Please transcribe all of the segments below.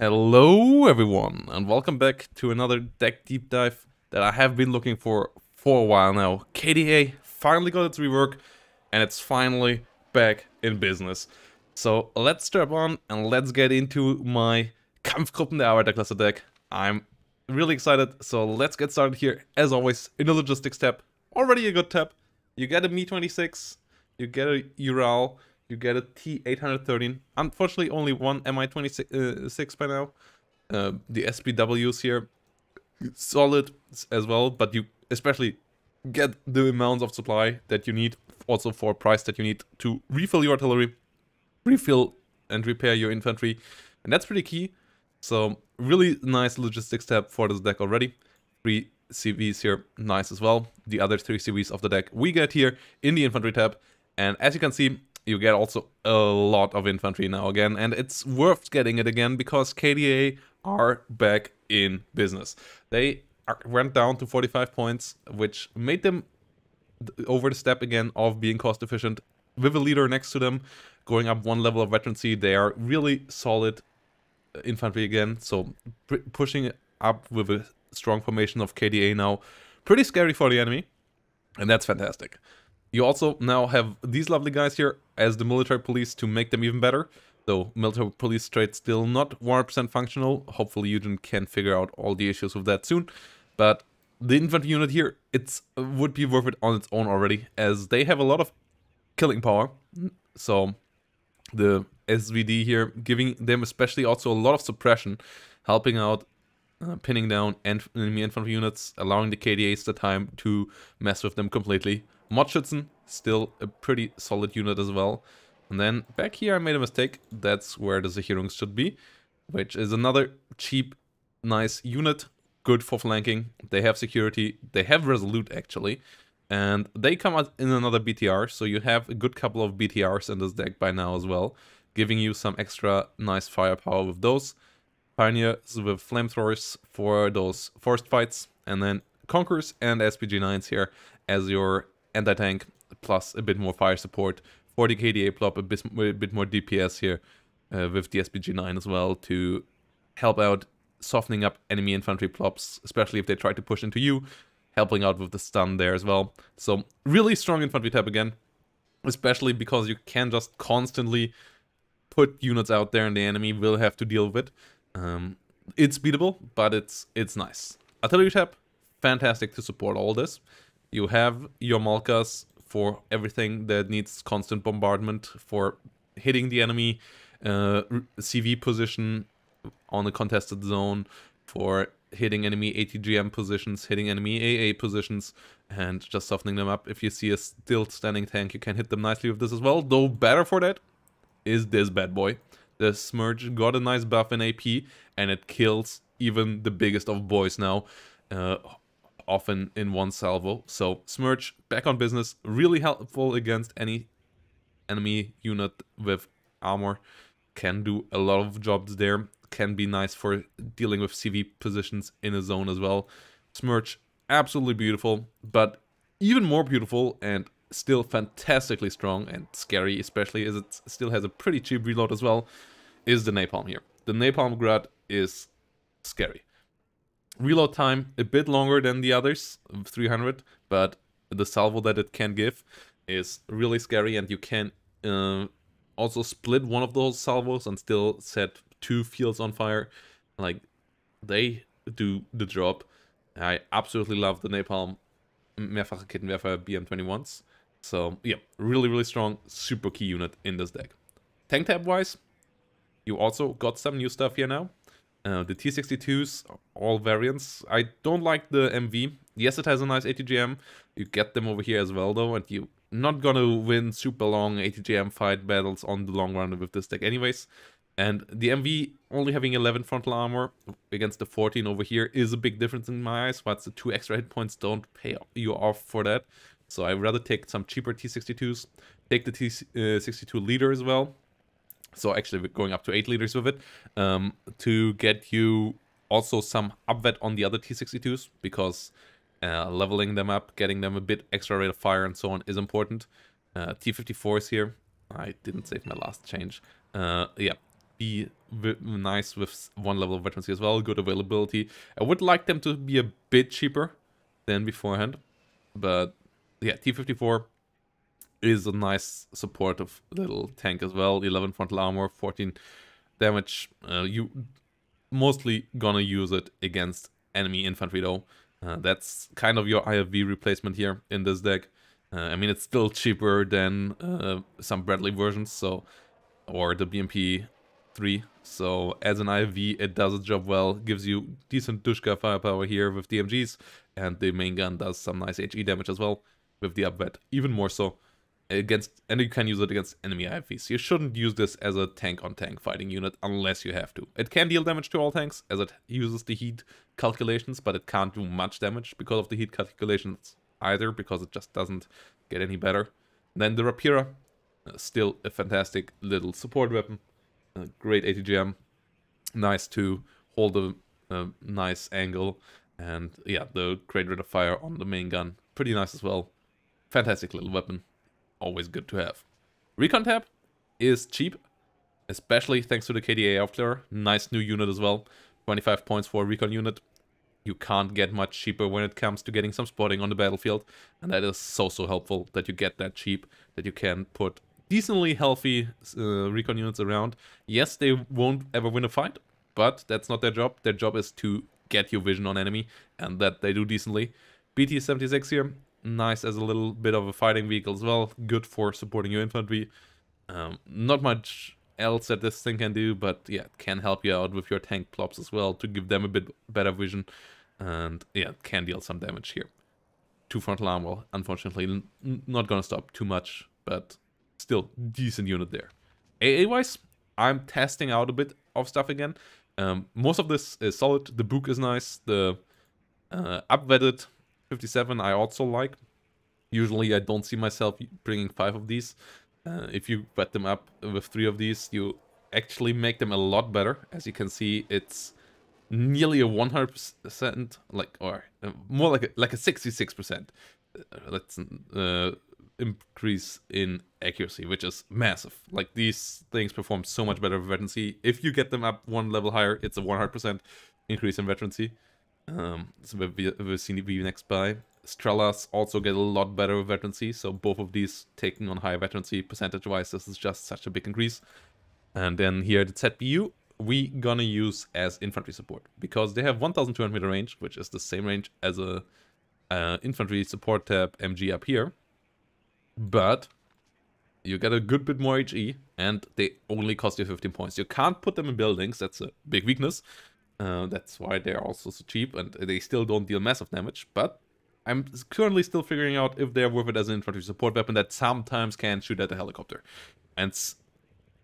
Hello everyone, and welcome back to another deck deep dive that I have been looking for a while now. KDA finally got its rework, and it's finally back in business. So let's strap on and let's get into my Kampfgruppen der Arbeiterklasse deck. I'm really excited, so let's get started here. As always, in the logistics tab, already a good tab. You get a Mi-26, you get a Ural, you get a T813. Unfortunately, only one Mi-26 by now. The SPWs here, solid as well, but you especially get the amounts of supply that you need, also for a price that you need to refill your artillery, refill and repair your infantry, and that's pretty key. So really nice logistics tab for this deck already. 3 CVs here, nice as well. The other 3 CVs of the deck we get here in the infantry tab, and as you can see, you get also a lot of infantry now again, and it's worth getting it again because KDA are back in business. They went down to 45 points, which made them over the step again of being cost efficient. With a leader next to them, going up one level of veterancy, they are really solid infantry again, so pushing it up with a strong formation of KDA now. Pretty scary for the enemy, and that's fantastic. You also now have these lovely guys here as the military police to make them even better. Though military police trade still not 100% functional. Hopefully Eugen can figure out all the issues with that soon. But the infantry unit here, would be worth it on its own already, as they have a lot of killing power. So the SVD here giving them especially also a lot of suppression, helping out pinning down enemy infantry units, allowing the KDAs the time to mess with them completely. Modschützen, still a pretty solid unit as well. And then back here I made a mistake. That's where the Sicherungs should be, which is another cheap, nice unit, good for flanking. They have security, they have resolute actually, and they come out in another BTR, so you have a good couple of BTRs in this deck by now as well, giving you some extra nice firepower with those. Pioneers with flamethrowers for those forced fights, and then Conquerors and SPG-9s here as your anti-tank, plus a bit more fire support for the KDA plop, a bit more DPS here with the SPG-9 as well to help out softening up enemy infantry plops, especially if they try to push into you, helping out with the stun there as well. So really strong infantry tab again, especially because you can just constantly put units out there and the enemy will have to deal with it. It's beatable, but it's nice. Artillery tab, fantastic to support all this. You have your Malkas for everything that needs constant bombardment, for hitting the enemy CV position on a contested zone, for hitting enemy ATGM positions, hitting enemy AA positions, and just softening them up. If you see a still standing tank, you can hit them nicely with this as well, though better for that is this bad boy. The Smirch got a nice buff in AP, and it kills even the biggest of boys now, often in one salvo. So Smirch back on business, really helpful against any enemy unit with armor. Can do a lot of jobs there, can be nice for dealing with CV positions in a zone as well. Smirch, absolutely beautiful, but even more beautiful and still fantastically strong and scary, especially as it still has a pretty cheap reload as well, is the Napalm here. The Napalm Grad is scary. Reload time a bit longer than the others, 300, but the salvo that it can give is really scary, and you can also split one of those salvos and still set 2 fields on fire. Like, they do the job. I absolutely love the Napalm Mehrfach-Raketenwerfer BM21s. So yeah, really strong, super key unit in this deck. Tank tab wise, you also got some new stuff here now. The T62s, all variants. I don't like the MV. Yes, it has a nice ATGM. You get them over here as well though, and you're not gonna win super long ATGM fight battles on the long run with this deck anyways. And the MV only having 11 frontal armor against the 14 over here is a big difference in my eyes, but the 2 extra hit points don't pay you off for that. So I'd rather take some cheaper T62s, take the T62 leader as well. So actually we're going up to 8 liters with it, to get you also some upvet on the other T62s, because leveling them up, getting them a bit extra rate of fire and so on is important. T54s here, I didn't save my last change. Yeah, be nice with 1 level of veterancy as well, good availability. I would like them to be a bit cheaper than beforehand, but yeah, T-54 is a nice supportive little tank as well. 11 frontal armor, 14 damage. You mostly gonna use it against enemy infantry though. That's kind of your IFV replacement here in this deck. I mean, it's still cheaper than some Bradley versions, so, or the BMP 3. So as an IFV, it does its job well, gives you decent Dushka firepower here with DMGs, and the main gun does some nice HE damage as well with the upvet, even more so against, and you can use it against enemy IFVs. You shouldn't use this as a tank-on-tank fighting unit unless you have to. It can deal damage to all tanks as it uses the heat calculations, but it can't do much damage because of the heat calculations either, because it just doesn't get any better. Then the Rapira, still a fantastic little support weapon. Great ATGM, nice to hold a nice angle, and yeah, the great rate of fire on the main gun, pretty nice as well. Fantastic little weapon, always good to have. Recon tab is cheap, especially thanks to the KDA Aufklärer. Nice new unit as well, 25 points for a recon unit. You can't get much cheaper when it comes to getting some spotting on the battlefield, and that is so helpful that you get that cheap, that you can put decently healthy recon units around. Yes, they won't ever win a fight, but that's not their job. Their job is to get your vision on enemy, and that they do decently. BT-76 here, nice as a little bit of a fighting vehicle as well, good for supporting your infantry. Not much else that this thing can do, but yeah, it can help you out with your tank plops as well to give them a bit better vision, and yeah, it can deal some damage here. 2 frontal armor, unfortunately, not gonna stop too much, but still decent unit there. AA wise, I'm testing out a bit of stuff again. Most of this is solid. The book is nice. The upvetted 57 I also like. Usually I don't see myself bringing 5 of these. If you wet them up with 3 of these, you actually make them a lot better. As you can see, it's nearly a 100%, or more like a 66%. Let's increase in accuracy, which is massive. Like, these things perform so much better with veterancy. If you get them up 1 level higher, it's a 100% increase in veterancy. So we've seen the next by. Strellas also get a lot better with veterancy, so both of these taking on high veterancy percentage-wise, this is just such a big increase. And then here the ZBU, we gonna use as infantry support, because they have 1200 meter range, which is the same range as a infantry support tab MG up here. But you get a good bit more HE, and they only cost you 15 points. You can't put them in buildings, that's a big weakness. That's why they're also so cheap, and they still don't deal massive damage, but I'm currently still figuring out if they're worth it as an infantry support weapon that sometimes can shoot at a helicopter. And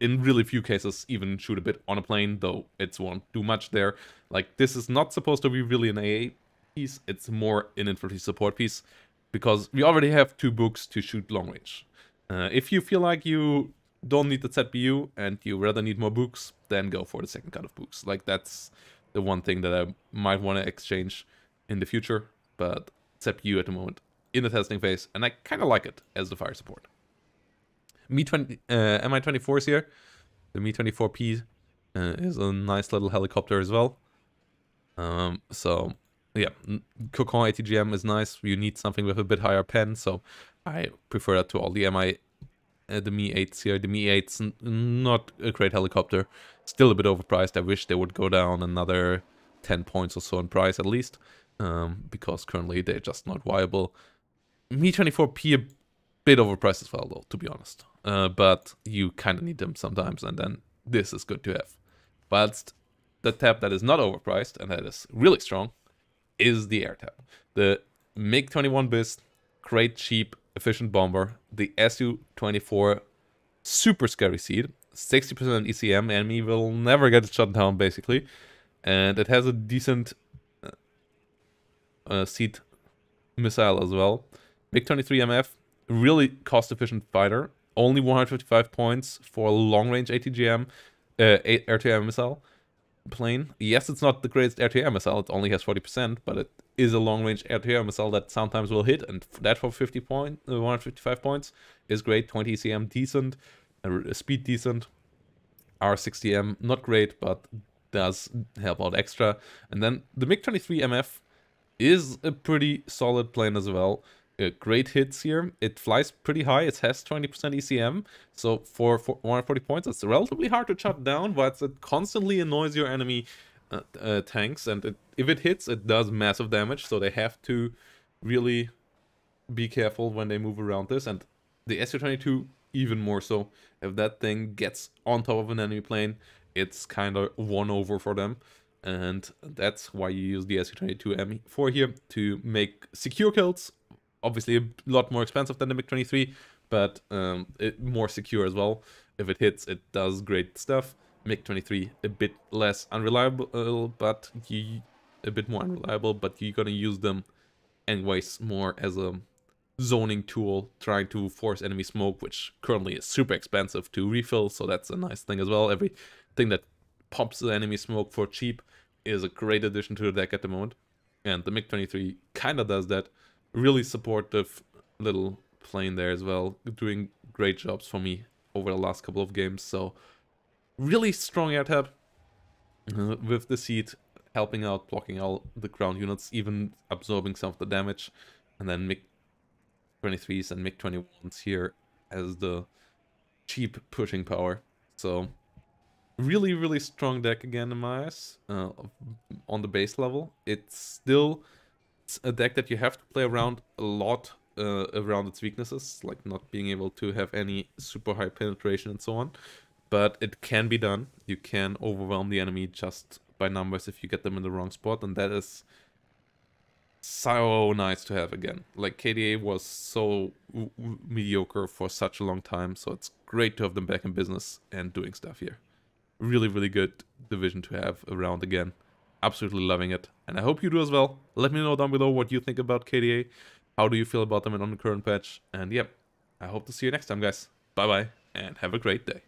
in really few cases even shoot a bit on a plane, though it won't do much there. Like, this is not supposed to be really an AA piece, it's more an infantry support piece, because we already have 2 books to shoot long range. If you feel like you don't need the ZBU and you rather need more books, then go for the second cut of books. Like, that's the one thing that I might want to exchange in the future, but ZBU at the moment in the testing phase, and I kind of like it as the fire support. Mi-24 is here. The Mi-24P is a nice little helicopter as well. So yeah, Cocon ATGM is nice. You need something with a bit higher pen, so I prefer that to all the the Mi-8s here. The Mi-8's not a great helicopter, still a bit overpriced. I wish they would go down another 10 points or so in price at least, because currently they're just not viable. Mi-24P a bit overpriced as well though, to be honest. But you kind of need them sometimes, and then this is good to have. But the tab that is not overpriced, and that is really strong, is the air tab. The MiG-21 BIS, great, cheap, efficient bomber. The Su-24, super scary seed, 60% ECM, enemy will never get it shot down basically. And it has a decent seed missile as well. MiG-23 MF, really cost-efficient fighter. Only 155 points for a long-range ATGM, air-to-air missile plane. Yes, it's not the greatest air-to-air missile, it only has 40%, but it is a long-range air-to-air missile that sometimes will hit, and that for 155 points is great. 20 ECM, decent, speed decent. R60M, not great, but does help out extra. And then the MiG-23 MF is a pretty solid plane as well. Great hits here. It flies pretty high. It has 20% ECM. So for 140 points, it's relatively hard to shut down, but it constantly annoys your enemy tanks. And if it hits, it does massive damage. So they have to really be careful when they move around this. And the Su-22 even more so. If that thing gets on top of an enemy plane, it's kind of won over for them. And that's why you use the Su-22 M4 here to make secure kills. Obviously a lot more expensive than the MiG-23, but more secure as well. If it hits, it does great stuff. MiG-23 a bit less unreliable, but a bit more unreliable, but you're gonna use them anyways more as a zoning tool, trying to force enemy smoke, which currently is super expensive to refill, so that's a nice thing as well. Everything that pops the enemy smoke for cheap is a great addition to the deck at the moment, and the MiG-23 kind of does that. Really supportive little plane there as well, doing great jobs for me over the last couple of games. So really strong air tab with the seat helping out, blocking all the ground units, even absorbing some of the damage. And then MiG-23s and MiG-21s here as the cheap pushing power. So really, really strong deck again in my eyes on the base level. It's still a deck that you have to play around a lot, around its weaknesses, like not being able to have any super high penetration and so on. But it can be done. You can overwhelm the enemy just by numbers if you get them in the wrong spot, and that is so nice to have again. Like, KDA was so mediocre for such a long time, so it's great to have them back in business and doing stuff here. Really, really good division to have around again. Absolutely loving it, and I hope you do as well. Let me know down below what you think about KDA. How do you feel about them on the current patch? And yep, I hope to see you next time, guys. Bye bye, and have a great day.